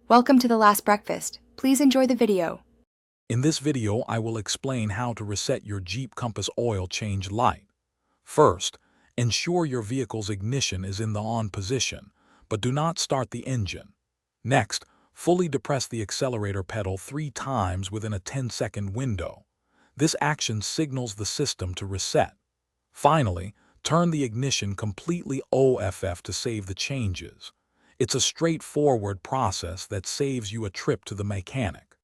Welcome to The Last Breakfast. Please enjoy the video. In this video, I will explain how to reset your Jeep Compass oil change light. First, ensure your vehicle's ignition is in the on position, but do not start the engine. Next, fully depress the accelerator pedal 3 times within a 10-second window. This action signals the system to reset. Finally, turn the ignition completely off to save the changes. It's a straightforward process that saves you a trip to the mechanic.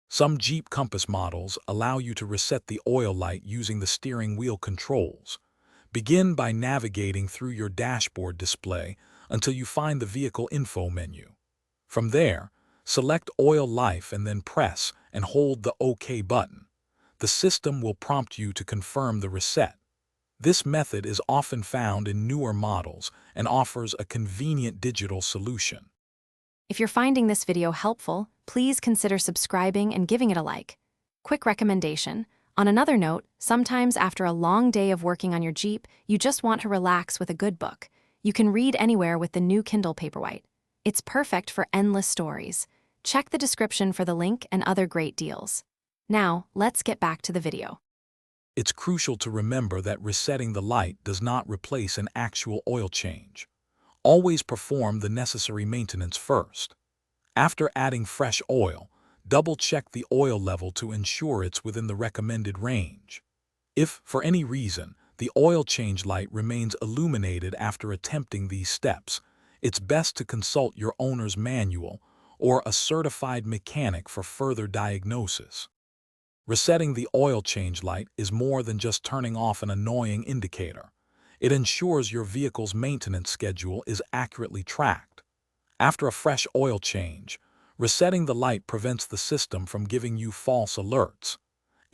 Some Jeep Compass models allow you to reset the oil light using the steering wheel controls. Begin by navigating through your dashboard display until you find the vehicle info menu. From there, select Oil Life and then press and hold the OK button. The system will prompt you to confirm the reset. This method is often found in newer models and offers a convenient digital solution. If you're finding this video helpful, please consider subscribing and giving it a like. Quick recommendation. On another note, sometimes after a long day of working on your Jeep, you just want to relax with a good book. You can read anywhere with the new Kindle Paperwhite. It's perfect for endless stories. Check the description for the link and other great deals. Now, let's get back to the video. It's crucial to remember that resetting the light does not replace an actual oil change. Always perform the necessary maintenance first. After adding fresh oil, double-check the oil level to ensure it's within the recommended range. If, for any reason, the oil change light remains illuminated after attempting these steps, it's best to consult your owner's manual or a certified mechanic for further diagnosis. Resetting the oil change light is more than just turning off an annoying indicator. It ensures your vehicle's maintenance schedule is accurately tracked. After a fresh oil change, resetting the light prevents the system from giving you false alerts.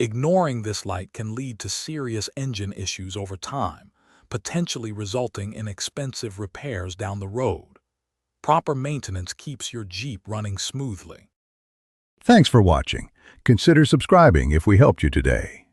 Ignoring this light can lead to serious engine issues over time, potentially resulting in expensive repairs down the road. Proper maintenance keeps your Jeep running smoothly. Thanks for watching. Consider subscribing if we helped you today.